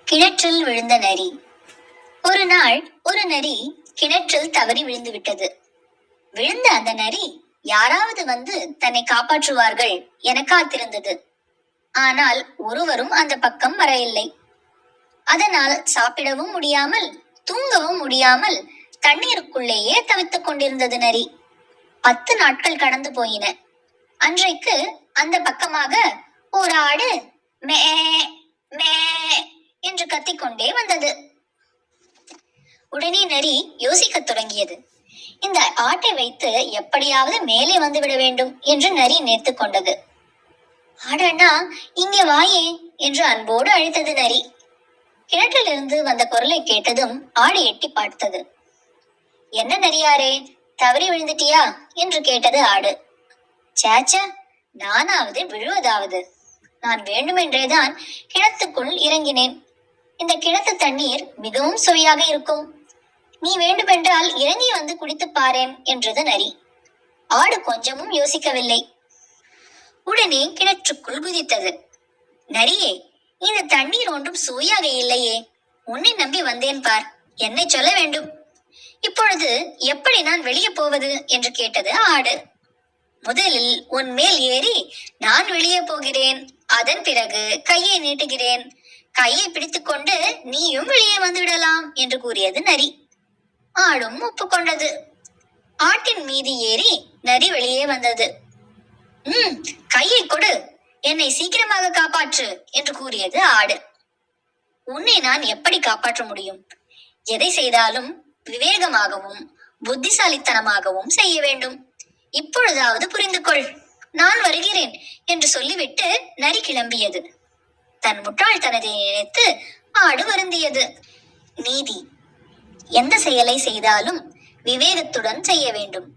கிணற்றில் விழுந்த நரி. ஒரு நாள் ஒரு நரி கிணற்றில் தவறி விழுந்து விட்டது. விழுந்த அந்த நரி யாராவது வந்து தன்னை காப்பாற்றுவார்கள் என காத்திருந்தது. ஆனால் ஒருவரும் அந்த பக்கம் வர இல்லை. அதனால் சாப்பிடவும் முடியாமல் தூங்கவும் முடியாமல் தண்ணீருக்குள்ளேயே தவித்துக் கொண்டிருந்தது நரி. 10 நாட்கள் கடந்து போயின. அன்றைக்கு அந்த பக்கமாக ஒரு ஆடு மே மே என்று கத்திக்கொண்டே வந்தது. உடனே நரி யோசிக்கத் தொடங்கியது. இந்த ஆட்டை வைத்து எப்படியாவது மேலே வந்து விட வேண்டும் என்று நரி நினைத்துக் கொண்டது. ஆடண்ணா, இங்கே வாயே என்று அன்போடு அழைத்தது நரி. கிணற்றிலிருந்து வந்த குரலை கேட்டதும் ஆடு எட்டி பார்த்தது. என்ன நரியாரே, தவறி விழுந்துட்டியா என்று கேட்டது ஆடு. சேச்ச, நானாவது விழுவதாவது? நான் வேண்டுமென்றேதான் கிணத்துக்குள் இறங்கினேன். இந்த கிணத்து தண்ணீர் மிகவும் சுவையாக இருக்கும். நீ வேண்டுமென்றால் இறங்கி வந்து குடித்து பாரேன் என்றது நரி. ஆடு கொஞ்சமும் யோசிக்கவில்லை. உடனே கிணற்றுக்குள் குதித்தது. நரியே, இந்த தண்ணீர் ஒன்றும் சுவையாக இல்லையே. உன்னை நம்பி வந்தேன் பார், என்னை சொல்ல வேண்டும். இப்பொழுது எப்படி நான் வெளியே போவது என்று கேட்டது ஆடு. முதலில் உன் மேல் ஏறி நான் வெளியே போகிறேன். அதன் பிறகு கையை நீட்டுகிறேன். கையை பிடித்துக்கொண்டு நீயும் வெளியே வந்து விடலாம் என்று கூறியது நரி. ஆடும் ஒப்புக்கொண்டது. ஆட்டின் மீது ஏறி நரி வெளியே வந்தது. கையை கொடு, என்னை சீக்கிரமாக காப்பாற்று என்று கூறியது ஆடு. உன்னை நான் எப்படி காப்பாற்ற முடியும்? எதை செய்தாலும் விவேகமாகவும் புத்திசாலித்தனமாகவும் செய்ய வேண்டும். இப்பொழுதாவது புரிந்து கொள். நான் வருகிறேன் என்று சொல்லிவிட்டு நரி கிளம்பியது. தன் முட்டாள்தனத்தை நினைத்து ஆடு வருந்தியது. நீதி: எந்த செயலை செய்தாலும் விவேகத்துடன் செய்ய வேண்டும்.